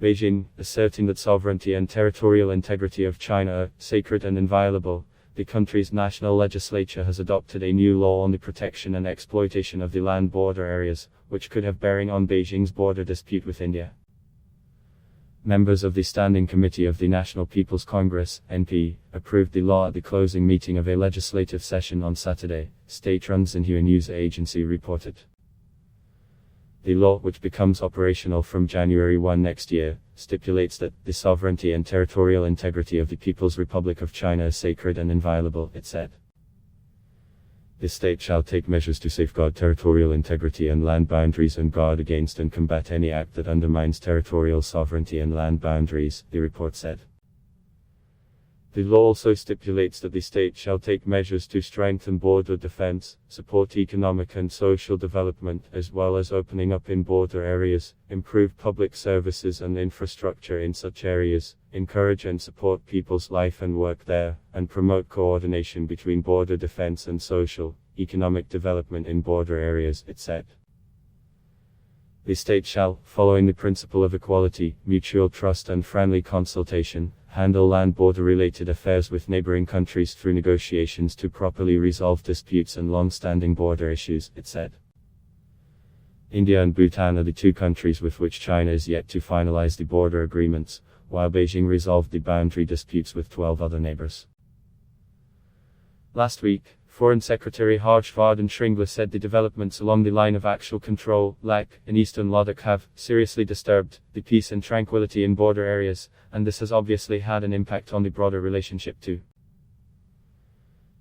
Beijing, asserting that sovereignty and territorial integrity of China are sacred and inviolable, the country's national legislature has adopted a new law on the protection and exploitation of the land border areas, which could have bearing on Beijing's border dispute with India. Members of the Standing Committee of the National People's Congress, (NP), approved the law at the closing meeting of a legislative session on Saturday, state-run Xinhua news agency reported. The law, which becomes operational from January 1 next year, stipulates that the sovereignty and territorial integrity of the People's Republic of China is sacred and inviolable, it said. The state shall take measures to safeguard territorial integrity and land boundaries and guard against and combat any act that undermines territorial sovereignty and land boundaries, the report said. The law also stipulates that the state shall take measures to strengthen border defense, support economic and social development, as well as opening up in border areas, improve public services and infrastructure in such areas, encourage and support people's life and work there, and promote coordination between border defense and social, economic development in border areas, it said. The state shall, following the principle of equality, mutual trust and friendly consultation, handle land border related affairs with neighboring countries through negotiations to properly resolve disputes and long-standing border issues, it said. India and Bhutan are the two countries with which China is yet to finalize the border agreements, while Beijing resolved the boundary disputes with 12 other neighbors. Last week, Foreign Secretary Harsh Vardhan Shringla said the developments along the line of actual control, LAC, in eastern Ladakh have seriously disturbed the peace and tranquility in border areas, and this has obviously had an impact on the broader relationship too.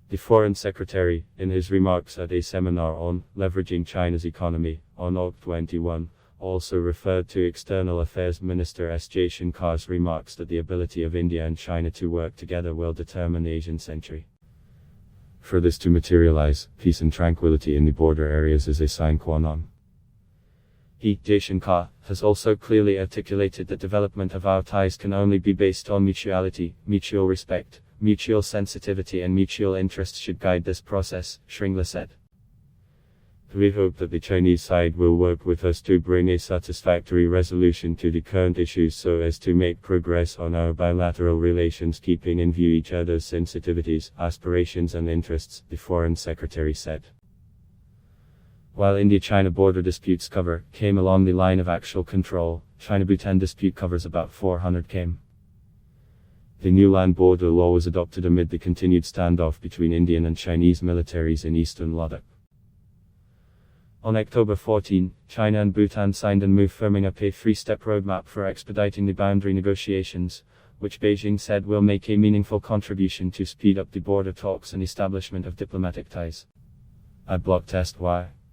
The Foreign Secretary, in his remarks at a seminar on leveraging China's economy on August 21, also referred to External Affairs Minister S. Jaishankar's remarks that the ability of India and China to work together will determine the Asian century. For this to materialize, peace and tranquility in the border areas is a sine qua non. Jaishankar has also clearly articulated that development of our ties can only be based on mutuality, mutual respect, mutual sensitivity and mutual interests should guide this process, Shringla said. We hope that the Chinese side will work with us to bring a satisfactory resolution to the current issues so as to make progress on our bilateral relations, keeping in view each other's sensitivities, aspirations and interests, the Foreign Secretary said. While India-China border disputes came along the line of actual control, China-Bhutan dispute covers about 400 km. The new land border law was adopted amid the continued standoff between Indian and Chinese militaries in eastern Ladakh. On October 14, China and Bhutan signed an MoU firming up a three-step roadmap for expediting the boundary negotiations, which Beijing said will make a meaningful contribution to speed up the border talks and establishment of diplomatic ties. Adblock test Y.